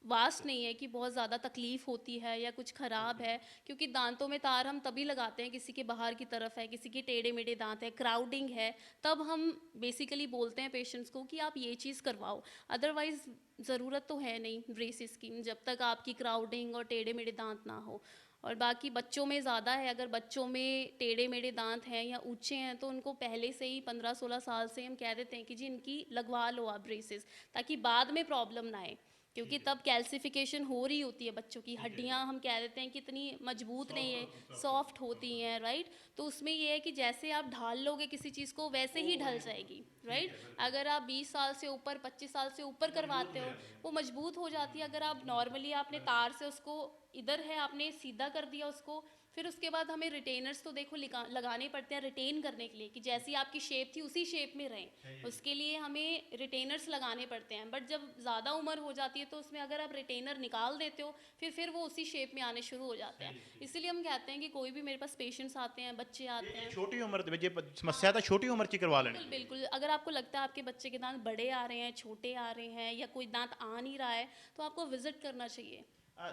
वास्ट नहीं है कि बहुत ज़्यादा तकलीफ़ होती है या कुछ ख़राब है, क्योंकि दांतों में तार हम तभी लगाते हैं किसी के बाहर की तरफ है, किसी के टेढ़े मेढ़े दांत है, क्राउडिंग है, तब हम बेसिकली बोलते हैं पेशेंट्स को कि आप ये चीज़ करवाओ। अदरवाइज़ ज़रूरत तो है नहीं ब्रेसेस की, जब तक आपकी क्राउडिंग और टेढ़े मेढ़े दांत ना हो। और बाकी बच्चों में ज़्यादा है, अगर बच्चों में टेढ़े मेढ़े दांत हैं या ऊंचे हैं तो उनको पहले से ही 15-16 साल से हम कह देते हैं कि जी इनकी लगवा लो आप ब्रेसेस, ताकि बाद में प्रॉब्लम ना आए, क्योंकि तब कैल्सिफिकेशन हो रही होती है बच्चों की हड्डियां, हम कह देते हैं कि इतनी मजबूत नहीं है, सॉफ्ट होती हैं, राइट। तो उसमें ये है कि जैसे आप ढाल लोगे किसी चीज़ को वैसे ही ढल जाएगी, राइट। अगर आप 20 साल से ऊपर 25 साल से ऊपर करवाते हो वो मजबूत हो जाती है। अगर आप नॉर्मली आपने तार से उसको इधर है आपने सीधा कर दिया उसको, फिर उसके बाद हमें रिटेनर्स तो देखो लगाने पड़ते हैं रिटेन करने के लिए, कि जैसी आपकी शेप थी उसी शेप में रहें, उसके लिए हमें रिटेनर्स लगाने पड़ते हैं। बट जब ज़्यादा उम्र हो जाती है तो उसमें अगर आप रिटेनर निकाल देते हो फिर वो उसी शेप में आने शुरू हो जाते हैं। इसीलिए हम कहते हैं कि कोई भी मेरे पास पेशेंट्स आते हैं, बच्चे आते हैं, ਛੋਟੀ ਉਮਰ ਦੇ ਵਿੱਚ ਇਹ ਸਮੱਸਿਆ ਤਾਂ ਛੋਟੀ ਉਮਰ 'ਚ ਹੀ ਕਰਵਾ ਲੈਣੀ। बिल्कुल बिल्कुल, अगर आपको लगता है आपके बच्चे के दांत बड़े आ रहे हैं, छोटे आ रहे हैं, या कोई दांत आ नहीं रहा है, तो आपको विजिट करना चाहिए।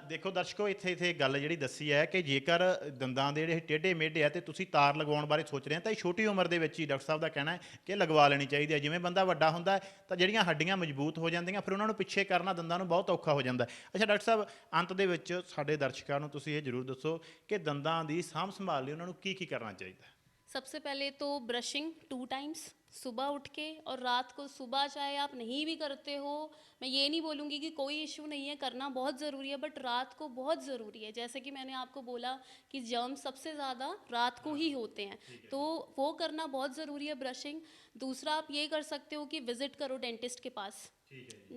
ਦੇਖੋ ਦਰਸ਼ਕੋ, ਇੱਥੇ ਗੱਲ ਜਿਹੜੀ ਦੱਸੀ ਹੈ ਕਿ ਜੇਕਰ ਦੰਦਾਂ ਦੇ ਜਿਹੜੇ ਟੇਢੇ ਮੇਢੇ ਆ ਤੇ ਤੁਸੀਂ ਤਾਰ ਲਗਵਾਉਣ ਬਾਰੇ ਸੋਚ ਰਹੇ ਆ ਤਾਂ ਇਹ ਛੋਟੀ ਉਮਰ ਦੇ ਵਿੱਚ ਹੀ ਡਾਕਟਰ ਸਾਹਿਬ ਦਾ ਕਹਿਣਾ ਹੈ ਕਿ ਲਗਵਾ ਲੈਣੀ ਚਾਹੀਦੀ ਹੈ। ਜਿਵੇਂ ਬੰਦਾ ਵੱਡਾ ਹੁੰਦਾ ਹੈ ਤਾਂ ਜਿਹੜੀਆਂ ਹੱਡੀਆਂ ਮਜ਼ਬੂਤ ਹੋ ਜਾਂਦੀਆਂ, ਫਿਰ ਉਹਨਾਂ ਨੂੰ ਪਿੱਛੇ ਕਰਨਾ ਦੰਦਾਂ ਨੂੰ ਬਹੁਤ ਔਖਾ ਹੋ ਜਾਂਦਾ ਹੈ। ਅੱਛਾ ਡਾਕਟਰ ਸਾਹਿਬ, ਅੰਤ ਦੇ ਵਿੱਚ ਸਾਡੇ ਦਰਸ਼ਕਾਂ ਨੂੰ ਤੁਸੀਂ ਇਹ ਜ਼ਰੂਰ ਦੱਸੋ ਕਿ ਦੰਦਾਂ ਦੀ ਸਾਂਭ ਸੰਭਾਲ ਲਈ ਉਹਨਾਂ ਨੂੰ ਕੀ ਕਰਨਾ ਚਾਹੀਦਾ ਹੈ। सबसे पहले तो ब्रशिंग 2 टाइम्स, सुबह उठ के और रात को। सुबह चाहे आप नहीं भी करते हो, मैं ये नहीं बोलूँगी कि कोई इशू नहीं है, करना बहुत ज़रूरी है, बट रात को बहुत ज़रूरी है। जैसे कि मैंने आपको बोला कि जर्म सबसे ज़्यादा रात को ही होते हैं, तो वो करना बहुत ज़रूरी है ब्रशिंग। दूसरा आप ये कर सकते हो कि विज़िट करो डेंटिस्ट के पास।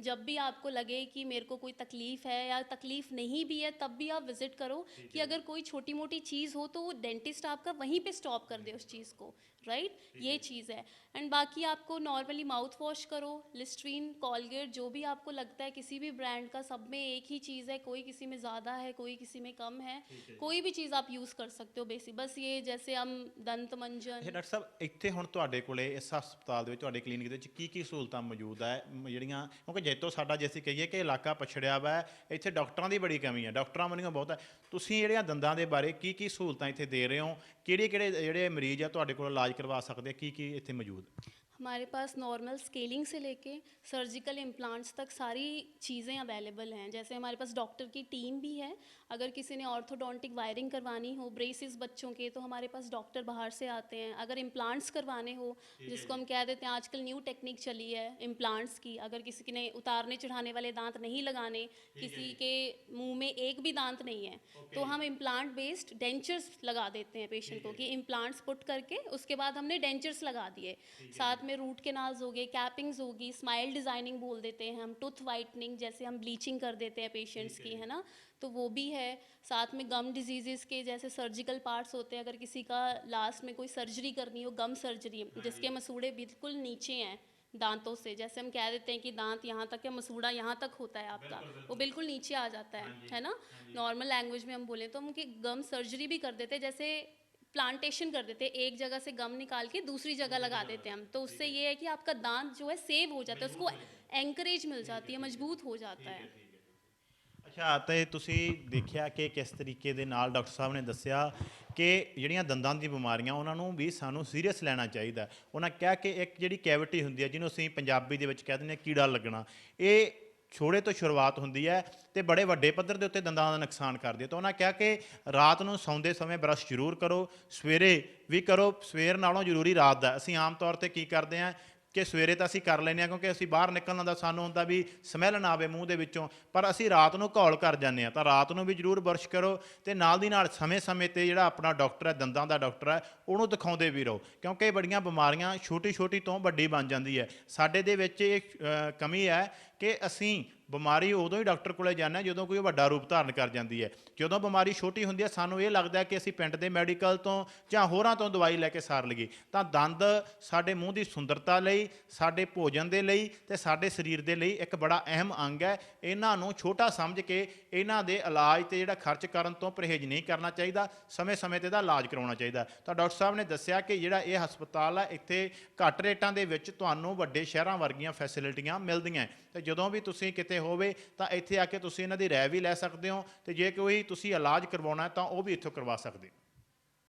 जब भी आपको लगे कि मेरे को कोई तकलीफ़ है या तकलीफ़ नहीं भी है, तब भी आप विज़िट करो कि अगर कोई छोटी मोटी चीज़ हो तो वो डेंटिस्ट आपका वहीं पे स्टॉप कर दे उस चीज़ को, राइट। ये चीज़ है। एंड बाकी आपको नॉर्मली माउथ वॉश करो, लिस्ट्रीन, कॉलगेट, जो भी आपको लगता है किसी भी ब्रांड का, सब में एक ही चीज़ है, कोई किसी में ज़्यादा है कोई किसी में कम है, कोई भी चीज़ आप यूज़ कर सकते हो बेसिक। बस ये जैसे हम दंत मंजन। ਅੱਛਾ ਡਾਕਟਰ ਸਾਹਿਬ, ਇੱਥੇ ਹੁਣ ਤੁਹਾਡੇ ਕੋਲੇ ਇਸ ਹਸਪਤਾਲ ਦੇ ਵਿੱਚ, ਤੁਹਾਡੇ ਕਲੀਨਿਕ ਦੇ ਵਿੱਚ ਕੀ ਸਹੂਲਤਾਂ ਮੌਜੂਦ ਹੈ ਜਿਹੜੀਆਂ, ਕਿਉਂਕਿ ਜੈਤੋ ਸਾਡਾ ਜੇ ਅਸੀਂ ਕਹੀਏ ਕਿ ਇਲਾਕਾ ਪਛੜਿਆ ਵਾ, ਇੱਥੇ ਡਾਕਟਰਾਂ ਦੀ ਬੜੀ ਕਮੀ ਹੈ, ਡਾਕਟਰਾਂ ਬਣੀਆਂ ਬਹੁਤ ਹੈ। ਤੁਸੀਂ ਜਿਹੜੀਆਂ ਦੰਦਾਂ ਦੇ ਬਾਰੇ ਕੀ ਸਹੂਲਤਾਂ ਇੱਥੇ ਦੇ ਰਹੇ ਹੋ, ਕਿਹੜੇ ਜਿਹੜੇ ਮਰੀਜ਼ ਆ ਤੁਹਾਡੇ ਕੋਲ ਇਲਾਜ ਕਰਵਾ ਸਕਦੇ ਆ, ਕੀ ਇੱਥੇ ਮੌਜੂਦ? हमारे पास नॉर्मल स्केलिंग से लेके सर्जिकल इम्प्लांट्स तक सारी चीज़ें अवेलेबल हैं। जैसे हमारे पास डॉक्टर की टीम भी है, अगर किसी ने ऑर्थोडोंटिक वायरिंग करवानी हो, ब्रेसेस बच्चों के, तो हमारे पास डॉक्टर बाहर से आते हैं। अगर इम्प्लांट्स करवाने हो, जिसको हम कह देते हैं आजकल न्यू टेक्निक चली है इम्प्लांट्स की, अगर किसी ने उतारने चढ़ाने वाले दांत नहीं लगाने, किसी के मुंह में एक भी दांत नहीं है, तो हम इम्प्लांट बेस्ड डेंचर्स लगा देते हैं पेशेंट को, कि इम्प्लांट्स पुट करके उसके बाद हमने डेंचर्स लगा दिए। साथ में रूट केनाल्स हो गए, कैपिंग्स होगी, स्माइल डिज़ाइनिंग बोल देते हैं हम, टूथ वाइटनिंग, जैसे हम ब्लीचिंग कर देते हैं पेशेंट्स की, है ना, तो वो भी है। साथ में गम डिजीज़ेस के जैसे सर्जिकल पार्ट्स होते हैं, अगर किसी का लास्ट में कोई सर्जरी करनी हो, गम सर्जरी, जिसके मसूड़े बिल्कुल नीचे हैं दांतों से, जैसे हम कह देते हैं कि दांत यहाँ तक है, मसूड़ा यहाँ तक होता है आपका, वो बिल्कुल नीचे आ जाता है ना, नॉर्मल लैंग्वेज में हम बोलें तो हम उनकी गम सर्जरी भी कर देते हैं। जैसे प्लांटेशन कर देते हैं, एक जगह से गम निकाल के दूसरी जगह लगा देते हैं हम, तो उससे ये है कि आपका दांत जो है सेव हो जाता है, उसको एंकरेज मिल जाती है, मजबूत हो जाता है। ਅੱਛਾ, ਤੇ ਤੁਸੀਂ ਦੇਖਿਆ ਕਿ ਕਿਸ ਤਰੀਕੇ ਦੇ ਨਾਲ ਡਾਕਟਰ ਸਾਹਿਬ ਨੇ ਦੱਸਿਆ ਕਿ ਜਿਹੜੀਆਂ ਦੰਦਾਂ ਦੀ ਬਿਮਾਰੀਆਂ ਉਹਨਾਂ ਨੂੰ ਵੀ ਸਾਨੂੰ ਸੀਰੀਅਸ ਲੈਣਾ ਚਾਹੀਦਾ। ਉਹਨਾਂ ਕਿਹਾ ਕਿ ਇੱਕ ਜਿਹੜੀ ਕੈਵਿਟੀ ਹੁੰਦੀ ਹੈ, ਜਿਹਨੂੰ ਅਸੀਂ ਪੰਜਾਬੀ ਦੇ ਵਿੱਚ ਕਹਿ ਦਿੰਦੇ ਹਾਂ ਕੀੜਾ ਲੱਗਣਾ, ਇਹ ਛੋੜੇ ਤੋਂ ਸ਼ੁਰੂਆਤ ਹੁੰਦੀ ਹੈ ਤੇ ਬੜੇ ਵੱਡੇ ਪੱਧਰ ਦੇ ਉੱਤੇ ਦੰਦਾਂ ਦਾ ਨੁਕਸਾਨ ਕਰਦੀ ਹੈ। ਤਾਂ ਉਹਨਾਂ ਕਿਹਾ ਕਿ ਰਾਤ ਨੂੰ ਸੌਂਦੇ ਸਮੇਂ ਬਰਸ਼ ਜ਼ਰੂਰ ਕਰੋ, ਸਵੇਰੇ ਵੀ ਕਰੋ, ਸਵੇਰ ਨਾਲੋਂ ਜ਼ਰੂਰੀ ਰਾਤ ਦਾ। ਅਸੀਂ ਆਮ ਤੌਰ 'ਤੇ ਕੀ ਕਰਦੇ ਹਾਂ ਕਿ ਸਵੇਰੇ ਤਾਂ ਅਸੀਂ ਕਰ ਲੈਂਦੇ ਹਾਂ ਕਿਉਂਕਿ ਅਸੀਂ ਬਾਹਰ ਨਿਕਲਣ ਦਾ ਸਾਨੂੰ ਹੁੰਦਾ ਵੀ ਸਮੈਲ ਨਾ ਆਵੇ ਮੂੰਹ ਦੇ ਵਿੱਚੋਂ, ਪਰ ਅਸੀਂ ਰਾਤ ਨੂੰ ਘੌਲ ਕਰ ਜਾਂਦੇ ਹਾਂ। ਤਾਂ ਰਾਤ ਨੂੰ ਵੀ ਜ਼ਰੂਰ ਬਰਸ਼ ਕਰੋ ਅਤੇ ਨਾਲ ਦੀ ਨਾਲ ਸਮੇਂ-ਸਮੇਂ 'ਤੇ ਜਿਹੜਾ ਆਪਣਾ ਡਾਕਟਰ ਹੈ, ਦੰਦਾਂ ਦਾ ਡਾਕਟਰ ਹੈ, ਉਹਨੂੰ ਦਿਖਾਉਂਦੇ ਵੀ ਰਹੋ, ਕਿਉਂਕਿ ਬੜੀਆਂ ਬਿਮਾਰੀਆਂ ਛੋਟੀ ਤੋਂ ਵੱਡੀ ਬਣ ਜਾਂਦੀ ਹੈ। ਸਾਡੇ ਦੇ ਵਿੱਚ ਇਹ ਕਮੀ ਹੈ ਕਿ ਅਸੀਂ ਬਿਮਾਰੀ ਉਦੋਂ ਹੀ ਡਾਕਟਰ ਕੋਲ ਜਾਂਦੇ ਹਾਂ ਜਦੋਂ ਕੋਈ ਵੱਡਾ ਰੂਪ ਧਾਰਨ ਕਰ ਜਾਂਦੀ ਹੈ। ਜਦੋਂ ਬਿਮਾਰੀ ਛੋਟੀ ਹੁੰਦੀ ਹੈ ਸਾਨੂੰ ਇਹ ਲੱਗਦਾ ਕਿ ਅਸੀਂ ਪਿੰਡ ਦੇ ਮੈਡੀਕਲ ਤੋਂ ਜਾਂ ਹੋਰਾਂ ਤੋਂ ਦਵਾਈ ਲੈ ਕੇ ਸਾਰ ਲਈਏ। ਤਾਂ ਦੰਦ ਸਾਡੇ ਮੂੰਹ ਦੀ ਸੁੰਦਰਤਾ ਲਈ, ਸਾਡੇ ਭੋਜਨ ਦੇ ਲਈ ਅਤੇ ਸਾਡੇ ਸਰੀਰ ਦੇ ਲਈ ਇੱਕ ਬੜਾ ਅਹਿਮ ਅੰਗ ਹੈ। ਇਹਨਾਂ ਨੂੰ ਛੋਟਾ ਸਮਝ ਕੇ ਇਹਨਾਂ ਦੇ ਇਲਾਜ 'ਤੇ ਜਿਹੜਾ ਖਰਚ ਕਰਨ ਤੋਂ ਪਰਹੇਜ਼ ਨਹੀਂ ਕਰਨਾ ਚਾਹੀਦਾ, ਸਮੇਂ-ਸਮੇਂ 'ਤੇ ਇਹਦਾ ਇਲਾਜ ਕਰਾਉਣਾ ਚਾਹੀਦਾ। ਤਾਂ ਡਾਕਟਰ ਸਾਹਿਬ ਨੇ ਦੱਸਿਆ ਕਿ ਜਿਹੜਾ ਇਹ ਹਸਪਤਾਲ ਹੈ ਇੱਥੇ ਘੱਟ ਰੇਟਾਂ ਦੇ ਵਿੱਚ ਤੁਹਾਨੂੰ ਵੱਡੇ ਸ਼ਹਿਰਾਂ ਵਰਗੀਆਂ ਫੈਸਿਲਿਟੀਆਂ ਮਿਲਦੀਆਂ। ਅਤੇ ਜਦੋਂ ਵੀ ਤੁਸੀਂ ਕਿਤੇ ਹੋਵੇ ਤਾਂ ਇੱਥੇ ਆ ਕੇ ਤੁਸੀਂ ਇਹਨਾਂ ਦੀ ਰਾਏ ਵੀ ਲੈ ਸਕਦੇ ਹੋ, ਤੇ ਜੇ ਕੋਈ ਤੁਸੀਂ ਇਲਾਜ ਕਰਵਾਉਣਾ ਤਾਂ ਉਹ ਵੀ ਇੱਥੋਂ ਕਰਵਾ ਸਕਦੇ ਹੋ।